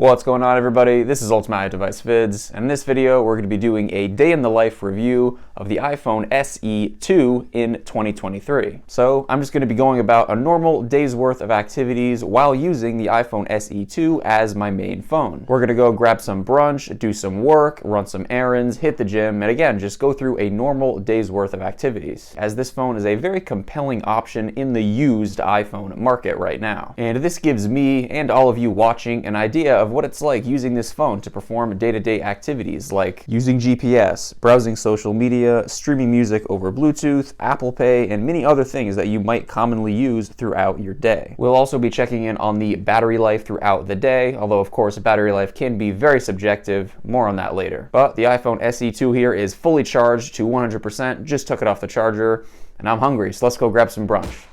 What's going on, everybody? This is Ultimate Device Vids, and in this video we're going to be doing a day in the life review of the iPhone SE 2 in 2023. So I'm just going to be going about a normal day's worth of activities while using the iPhone SE 2 as my main phone. We're going to go grab some brunch, do some work, run some errands, hit the gym, and again, just go through a normal day's worth of activities, as this phone is a very compelling option in the used iPhone market right now. And this gives me and all of you watching an idea of what it's like using this phone to perform day-to-day activities like using GPS, browsing social media, streaming music over Bluetooth, Apple Pay, and many other things that you might commonly use throughout your day. We'll also be checking in on the battery life throughout the day, although of course battery life can be very subjective, more on that later. But the iPhone SE 2 here is fully charged to 100%, just took it off the charger, and I'm hungry, so let's go grab some brunch.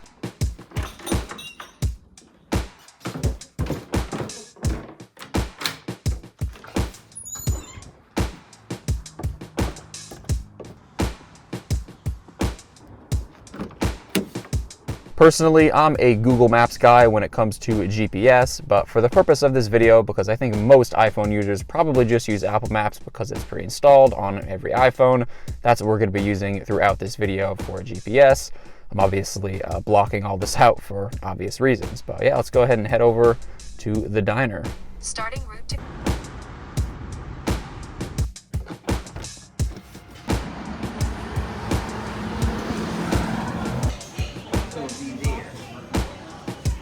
Personally, I'm a Google Maps guy when it comes to GPS, but for the purpose of this video, because I think most iPhone users probably just use Apple Maps because it's pre-installed on every iPhone, that's what we're going to be using throughout this video for GPS. I'm obviously blocking all this out for obvious reasons, but yeah, let's go ahead and head over to the diner. Starting route to...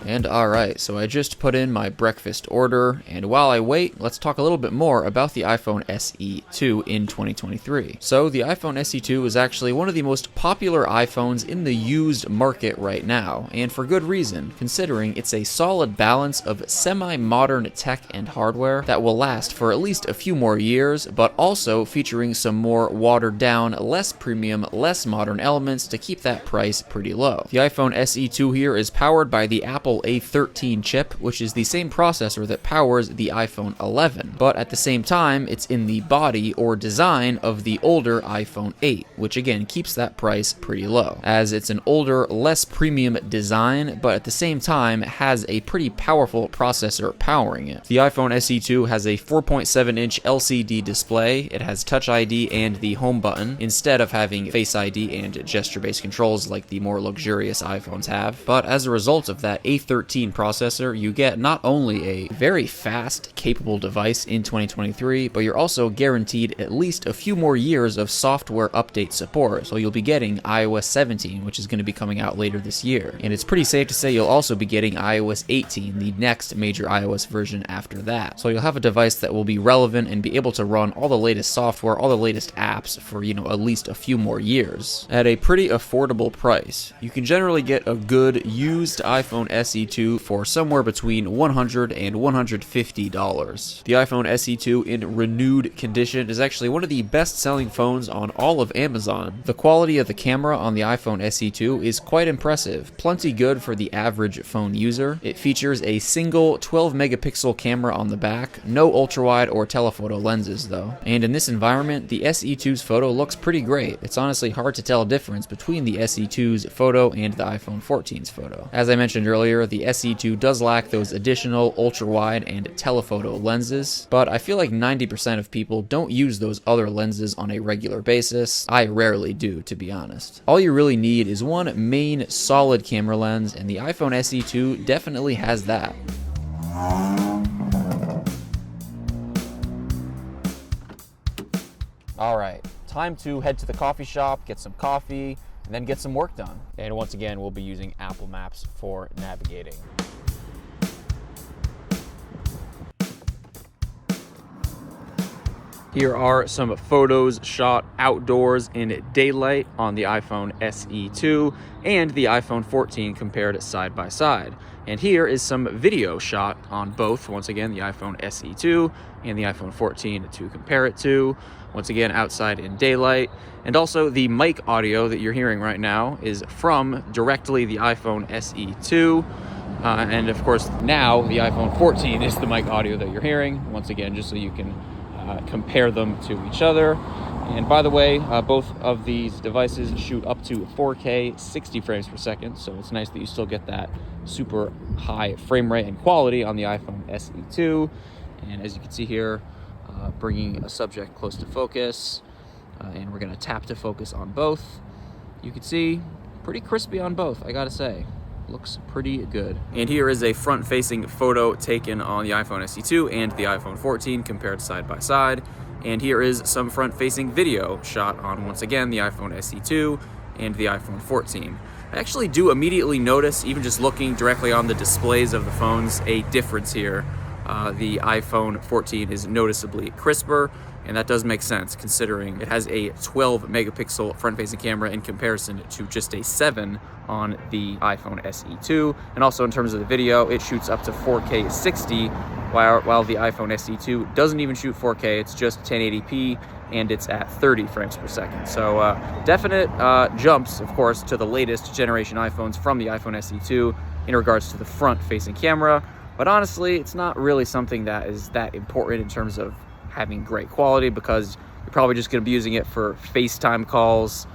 And alright, so I just put in my breakfast order, and while I wait, let's talk a little bit more about the iPhone SE 2 in 2023. So the iPhone SE 2 is actually one of the most popular iPhones in the used market right now, and for good reason, considering it's a solid balance of semi-modern tech and hardware that will last for at least a few more years, but also featuring some more watered down, less premium, less modern elements to keep that price pretty low. The iPhone SE 2 here is powered by the Apple A13 chip, which is the same processor that powers the iPhone 11, but at the same time, it's in the body or design of the older iPhone 8, which again keeps that price pretty low, as it's an older, less premium design, but at the same time has a pretty powerful processor powering it. The iPhone SE 2 has a 4.7-inch LCD display, it has Touch ID and the home button, instead of having Face ID and gesture-based controls like the more luxurious iPhones have, but as a result of that A13 processor, you get not only a very fast, capable device in 2023, but you're also guaranteed at least a few more years of software update support. So you'll be getting iOS 17, which is going to be coming out later this year. And it's pretty safe to say you'll also be getting iOS 18, the next major iOS version after that. So you'll have a device that will be relevant and be able to run all the latest software, all the latest apps for, at least a few more years. At a pretty affordable price. You can generally get a good used iPhone SE 2 for somewhere between $100 and $150. The iPhone SE 2 in renewed condition is actually one of the best-selling phones on all of Amazon. The quality of the camera on the iPhone SE 2 is quite impressive, plenty good for the average phone user. It features a single 12-megapixel camera on the back, no ultra-wide or telephoto lenses though. And in this environment, the SE 2's photo looks pretty great. It's honestly hard to tell a difference between the SE 2's photo and the iPhone 14's photo. As I mentioned earlier, the SE 2 does lack those additional ultra-wide and telephoto lenses, but I feel like 90% of people don't use those other lenses on a regular basis. I rarely do, to be honest. All you really need is one main solid camera lens, and the iPhone SE 2 definitely has that. Alright, time to head to the coffee shop, get some coffee, and then get some work done. And once again, we'll be using Apple Maps for navigating. Here are some photos shot outdoors in daylight on the iPhone SE 2 and the iPhone 14 compared side by side. And here is some video shot on both, once again, the iPhone SE 2 and the iPhone 14 to compare it to. Once again, outside in daylight. And also the mic audio that you're hearing right now is from directly the iPhone SE 2. And of course, now the iPhone 14 is the mic audio that you're hearing. Once again, just so you can compare them to each other. And by the way, both of these devices shoot up to 4K 60 frames per second, so it's nice that you still get that super high frame rate and quality on the iPhone SE 2. And as you can see here, bringing a subject close to focus, and we're gonna tap to focus on both. You can see pretty crispy on both, I gotta say. Looks pretty good. And here is a front-facing photo taken on the iPhone SE2 and the iPhone 14 compared side by side. And here is some front-facing video shot on, once again, the iPhone SE2 and the iPhone 14. I actually do immediately notice, even just looking directly on the displays of the phones, a difference here. The iPhone 14 is noticeably crisper, and that does make sense considering it has a 12 megapixel front-facing camera in comparison to just a 7 on the iPhone SE2. And also in terms of the video, it shoots up to 4K 60, while the iPhone SE2 doesn't even shoot 4K, it's just 1080p, and it's at 30 frames per second. So definite jumps, of course, to the latest generation iPhones from the iPhone SE2 in regards to the front-facing camera. But honestly, it's not really something that is that important in terms of having great quality, because you're probably just going to be using it for FaceTime calls,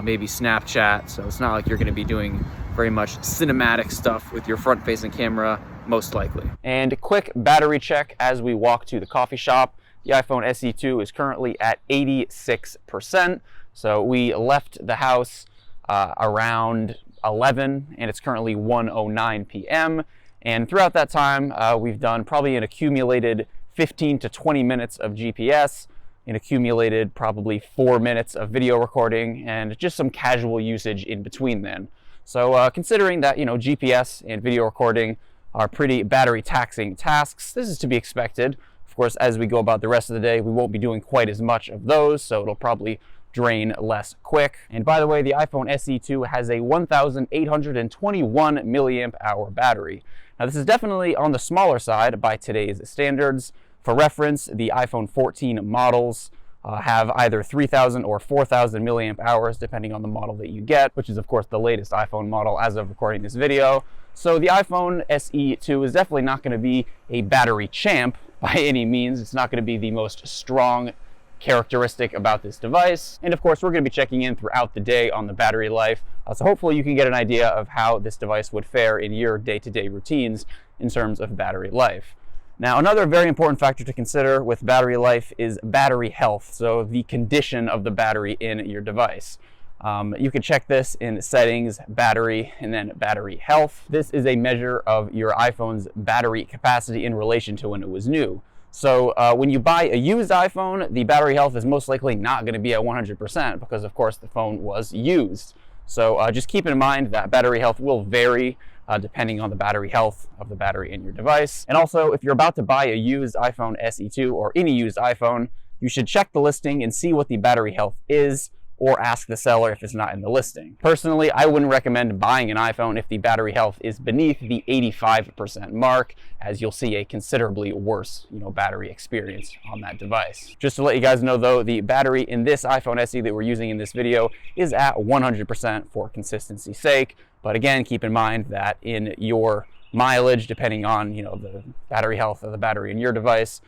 maybe Snapchat. So it's not like you're going to be doing very much cinematic stuff with your front-facing camera, most likely. And quick battery check as we walk to the coffee shop. The iPhone SE2 is currently at 86%. So we left the house around 11, and it's currently 1:09 p.m. And throughout that time, we've done probably an accumulated 15 to 20 minutes of GPS, and accumulated probably 4 minutes of video recording, and just some casual usage in between then. So considering that, GPS and video recording are pretty battery taxing tasks, this is to be expected. Of course, as we go about the rest of the day, we won't be doing quite as much of those, so it'll probably drain less quick. And by the way, the iPhone SE2 has a 1,821 milliamp hour battery. Now, this is definitely on the smaller side by today's standards. For reference, the iPhone 14 models have either 3,000 or 4,000 milliamp hours, depending on the model that you get, which is, of course, the latest iPhone model as of recording this video. So the iPhone SE2 is definitely not going to be a battery champ by any means. It's not going to be the most strong characteristic about this device. And of course, we're going to be checking in throughout the day on the battery life. So hopefully you can get an idea of how this device would fare in your day-to-day routines in terms of battery life. Now, another very important factor to consider with battery life is battery health, so the condition of the battery in your device. You can check this in settings, battery, and then battery health. This is a measure of your iPhone's battery capacity in relation to when it was new. So when you buy a used iPhone, the battery health is most likely not going to be at 100% because, of course, the phone was used. So just keep in mind that battery health will vary depending on the battery health of the battery in your device. And also, if you're about to buy a used iPhone SE2 or any used iPhone, you should check the listing and see what the battery health is, or ask the seller if it's not in the listing. Personally, I wouldn't recommend buying an iPhone if the battery health is beneath the 85% mark, as you'll see a considerably worse, battery experience on that device. Just to let you guys know though, the battery in this iPhone SE that we're using in this video is at 100% for consistency's sake. But again, keep in mind that in your mileage, depending on, the battery health of the battery in your device,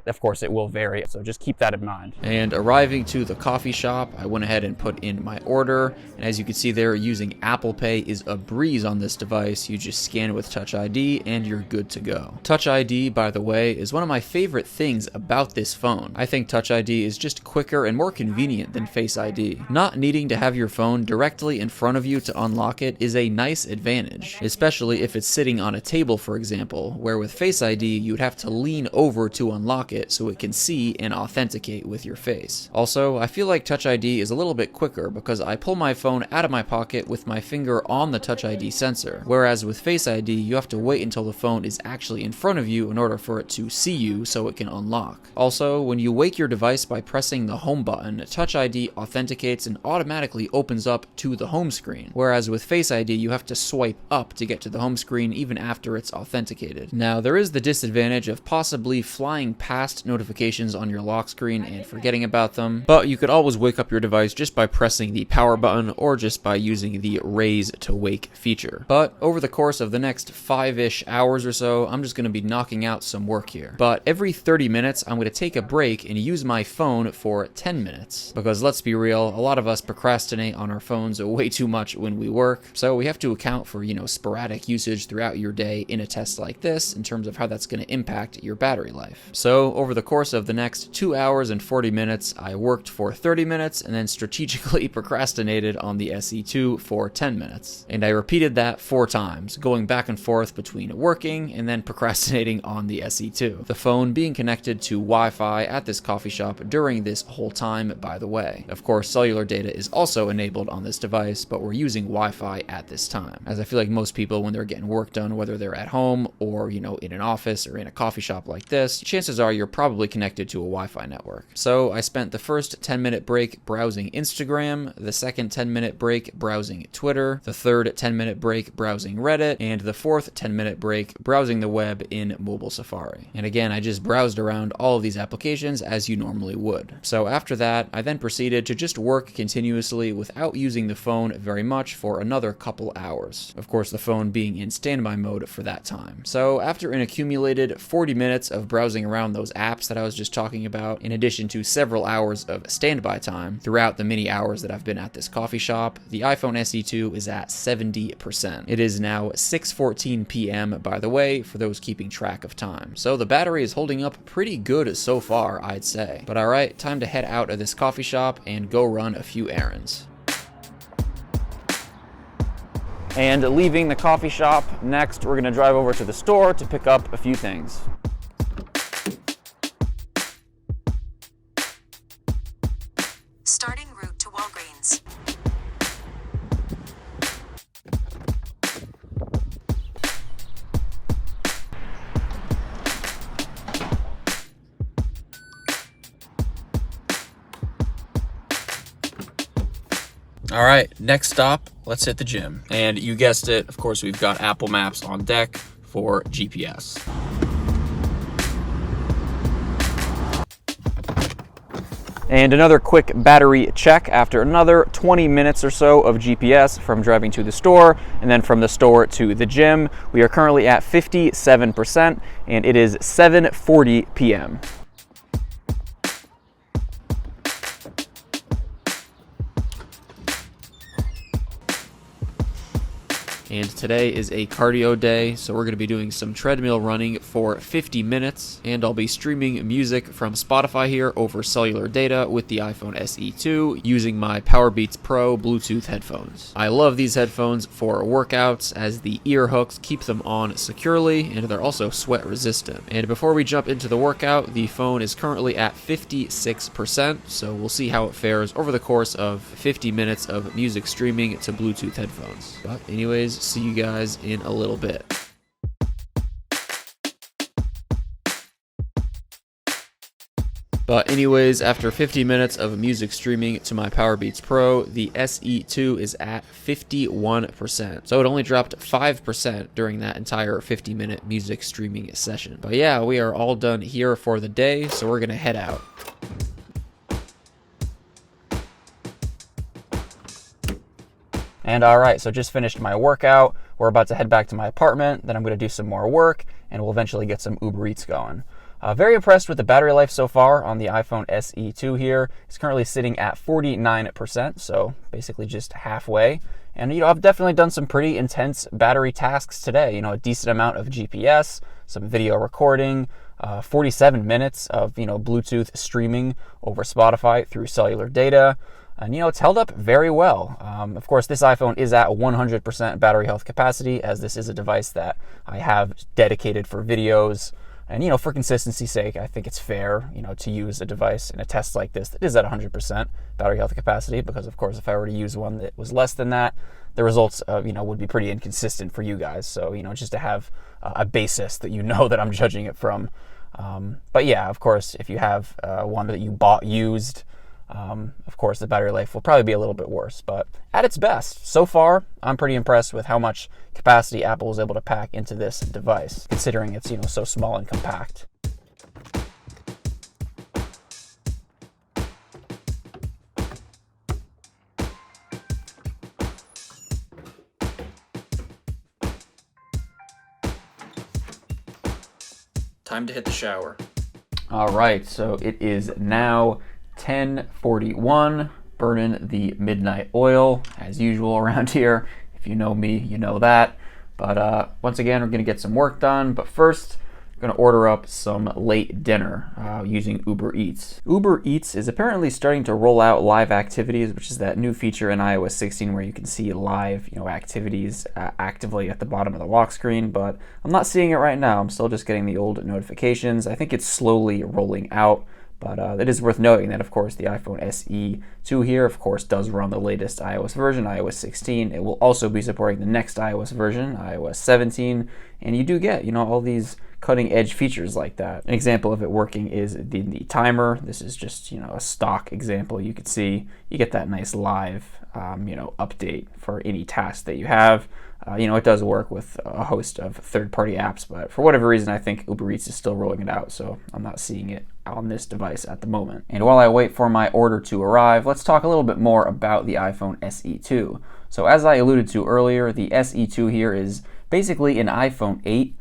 of course, it will vary, so just keep that in mind. And arriving to the coffee shop, I went ahead and put in my order. And as you can see there, using Apple Pay is a breeze on this device. You just scan it with Touch ID and you're good to go. Touch ID, by the way, is one of my favorite things about this phone. I think Touch ID is just quicker and more convenient than Face ID. Not needing to have your phone directly in front of you to unlock it is a nice advantage, especially if it's sitting on a table, for example, where with Face ID, you'd have to lean over to unlock it so it can see and authenticate with your face. Also, I feel like Touch ID is a little bit quicker because I pull my phone out of my pocket with my finger on the Touch ID sensor, whereas with Face ID, you have to wait until the phone is actually in front of you in order for it to see you so it can unlock. Also, when you wake your device by pressing the home button, Touch ID authenticates and automatically opens up to the home screen, whereas with Face ID, you have to swipe up to get to the home screen even after it's authenticated. Now, there is the disadvantage of possibly flying past notifications on your lock screen and forgetting about them, but you could always wake up your device just by pressing the power button or just by using the raise to wake feature. But over the course of the next 5-ish hours or so, I'm just going to be knocking out some work here. But every 30 minutes, I'm going to take a break and use my phone for 10 minutes. Because let's be real, a lot of us procrastinate on our phones way too much when we work, so we have to account for, sporadic usage throughout your day in a test like this in terms of how that's going to impact your battery life. So over the course of the next 2 hours and 40 minutes, I worked for 30 minutes and then strategically procrastinated on the SE2 for 10 minutes. And I repeated that 4 times, going back and forth between working and then procrastinating on the SE2. The phone being connected to Wi-Fi at this coffee shop during this whole time, by the way. Of course, cellular data is also enabled on this device, but we're using Wi-Fi at this time. As I feel like most people, when they're getting work done, whether they're at home or, in an office or in a coffee shop like this, chances are you're probably connected to a Wi-Fi network. So I spent the first 10-minute break browsing Instagram, the second 10-minute break browsing Twitter, the third 10-minute break browsing Reddit, and the fourth 10-minute break browsing the web in mobile Safari. And again, I just browsed around all of these applications as you normally would. So after that, I then proceeded to just work continuously without using the phone very much for another couple hours. Of course, the phone being in standby mode for that time. So after an accumulated 40 minutes of browsing around those apps that I was just talking about, in addition to several hours of standby time throughout the many hours that I've been at this coffee shop, the iPhone SE2 is at 70%. It is now 6:14 p.m. by the way, for those keeping track of time. So the battery is holding up pretty good so far, I'd say. But alright, time to head out of this coffee shop and go run a few errands. And leaving the coffee shop, next we're going to drive over to the store to pick up a few things. Starting route to Walgreens. All right, next stop, let's hit the gym. And you guessed it, of course, we've got Apple Maps on deck for GPS. And another quick battery check after another 20 minutes or so of GPS from driving to the store and then from the store to the gym. We are currently at 57% and it is 7:40 p.m. And today is a cardio day, so we're going to be doing some treadmill running for 50 minutes, and I'll be streaming music from Spotify here over cellular data with the iPhone SE2 using my Powerbeats Pro Bluetooth headphones. I love these headphones for workouts as the ear hooks keep them on securely, and they're also sweat resistant. And before we jump into the workout, the phone is currently at 56%, so we'll see how it fares over the course of 50 minutes of music streaming to Bluetooth headphones. But anyways, see you guys in a little bit. But anyways, after 50 minutes of music streaming to my Powerbeats Pro, the SE2 is at 51%. So it only dropped 5% during that entire 50-minute music streaming session. But yeah, we are all done here for the day, so we're gonna head out. And all right, so just finished my workout. We're about to head back to my apartment. Then I'm going to do some more work, and we'll eventually get some Uber Eats going. Very impressed with the battery life so far on the iPhone SE2 here. It's currently sitting at 49%, so basically just halfway. And, I've definitely done some pretty intense battery tasks today. A decent amount of GPS, some video recording, 47 minutes of, Bluetooth streaming over Spotify through cellular data. And, it's held up very well. Of course, this iPhone is at 100% battery health capacity, as this is a device that I have dedicated for videos. And, for consistency's sake, I think it's fair, to use a device in a test like this that is at 100% battery health capacity, because, of course, if I were to use one that was less than that, the results, would be pretty inconsistent for you guys. So, just to have a basis that that I'm judging it from. But yeah, of course, if you have one that you bought used, of course, the battery life will probably be a little bit worse, but at its best, so far, I'm pretty impressed with how much capacity Apple was able to pack into this device, considering it's, so small and compact. time to hit the shower. All right, so it is now 10:41, burning the midnight oil, as usual around here. If you know me, you know that. But once again, we're gonna get some work done, but first, we're gonna order up some late dinner using Uber Eats. Uber Eats is apparently starting to roll out live activities, which is that new feature in iOS 16 where you can see live, activities actively at the bottom of the lock screen. But I'm not seeing it right now. I'm still just getting the old notifications. I think it's slowly rolling out. But it is worth noting that, of course, the iPhone SE 2 here, of course, does run the latest iOS version, iOS 16. It will also be supporting the next iOS version, iOS 17. And you do get, all these cutting-edge features like that. An example of it working is the timer. This is just, a stock example. You could see you get that nice live, update for any task that you have. It does work with a host of third-party apps, but for whatever reason, I think Uber Eats is still rolling it out, so I'm not seeing it on this device at the moment. And while I wait for my order to arrive, let's talk a little bit more about the iPhone SE 2. So as I alluded to earlier, the SE 2 here is basically an iPhone 8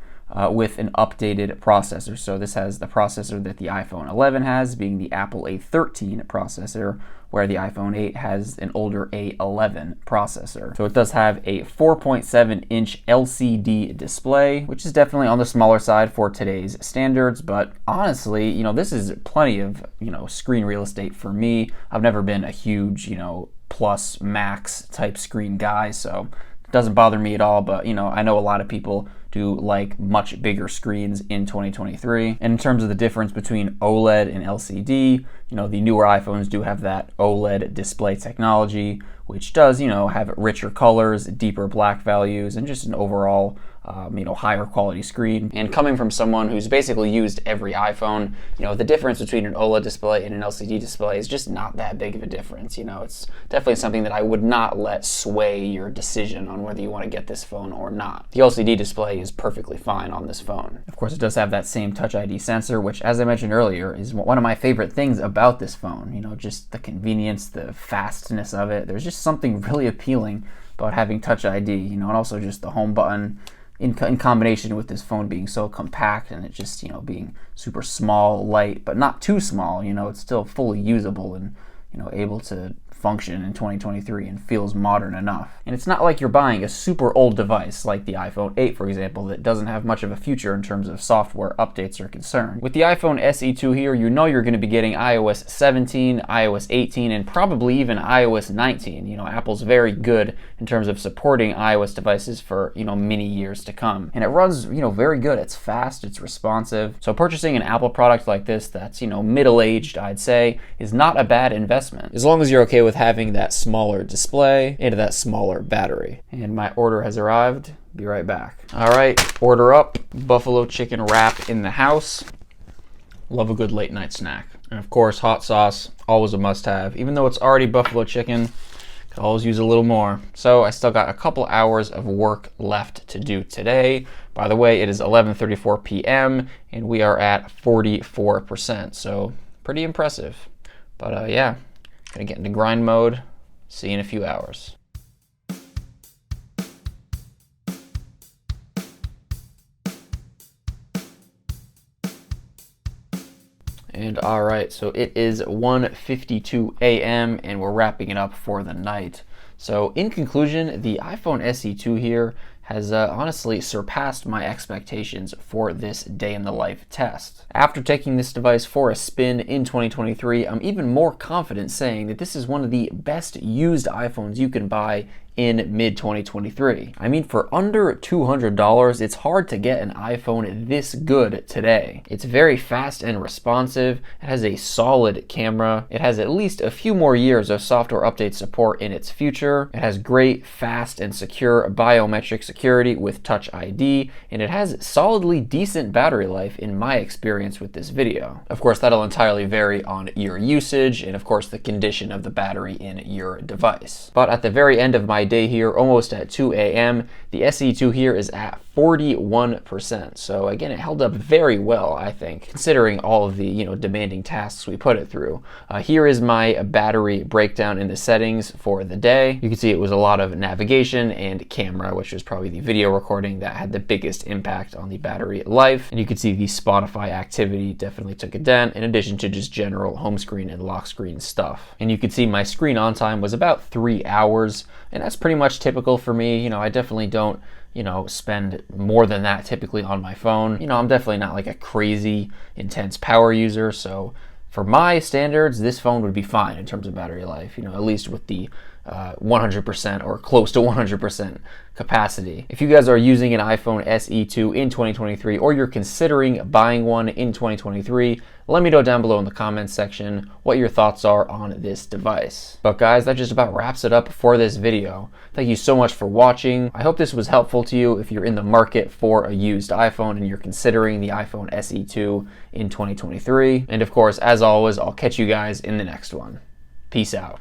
with an updated processor. So this has the processor that the iPhone 11 has, being the Apple A13 processor, where the iPhone 8 has an older A11 processor. So it does have a 4.7-inch LCD display, which is definitely on the smaller side for today's standards, but honestly, this is plenty of, screen real estate for me. I've never been a huge, plus max type screen guy, so it doesn't bother me at all, but I know a lot of people do like much bigger screens in 2023. And in terms of the difference between OLED and LCD, the newer iPhones do have that OLED display technology, which does, have richer colors, deeper black values, and just an overall, higher quality screen. And coming from someone who's basically used every iPhone, the difference between an OLED display and an LCD display is just not that big of a difference. It's definitely something that I would not let sway your decision on whether you want to get this phone or not. The LCD display is perfectly fine on this phone. Of course, it does have that same Touch ID sensor, which, as I mentioned earlier, is one of my favorite things about this phone. Just the convenience, the fastness of it. There's just something really appealing about having Touch ID, and also just the home button in combination with this phone being so compact and it just, being super small, light, but not too small. It's still fully usable and, able to function in 2023 and feels modern enough. And it's not like you're buying a super old device like the iPhone 8, for example, that doesn't have much of a future in terms of software updates are concerned. With the iPhone SE 2 here, you're going to be getting iOS 17, iOS 18, and probably even iOS 19. Apple's very good in terms of supporting iOS devices for, many years to come. And it runs, very good. It's fast, it's responsive. So purchasing an Apple product like this that's, middle-aged, I'd say, is not a bad investment, as long as you're okay with having that smaller display and that smaller battery. And my order has arrived. Be right back. All right, order up. Buffalo chicken wrap in the house. Love a good late night snack. And of course, hot sauce, always a must have. Even though it's already buffalo chicken, could always use a little more. So I still got a couple hours of work left to do today. By the way, it is 11:34 p.m. and we are at 44%. So pretty impressive. But yeah. Gonna get into grind mode. See you in a few hours. And all right, so it is 1:52 a.m. and we're wrapping it up for the night. So in conclusion, the iPhone SE 2 here has honestly surpassed my expectations for this day in the life test. After taking this device for a spin in 2023, I'm even more confident saying that this is one of the best used iPhones you can buy in mid-2023. I mean, for under $200, it's hard to get an iPhone this good today. It's very fast and responsive. It has a solid camera. It has at least a few more years of software update support in its future. It has great, fast, and secure biometric security with Touch ID, and it has solidly decent battery life in my experience with this video. Of course, that'll entirely vary on your usage and of course the condition of the battery in your device. But at the very end of my day here, almost at 2 a.m., the SE2 here is at 41%. So again, it held up very well, I think, considering all of the demanding tasks we put it through. Here is my battery breakdown in the settings for the day. You can see it was a lot of navigation and camera, which was probably the video recording that had the biggest impact on the battery life. And you can see the Spotify activity definitely took a dent, in addition to just general home screen and lock screen stuff. And you can see my screen on time was about 3 hours, and that's pretty much typical for me. I definitely don't spend more than that typically on my phone. I'm definitely not like a crazy intense power user, so for my standards, this phone would be fine in terms of battery life, at least with the 100% or close to 100% capacity. If you guys are using an iPhone SE2 in 2023, or you're considering buying one in 2023, let me know down below in the comments section what your thoughts are on this device. But guys, that just about wraps it up for this video. Thank you so much for watching. I hope this was helpful to you if you're in the market for a used iPhone and you're considering the iPhone SE2 in 2023. And of course, as always, I'll catch you guys in the next one. Peace out.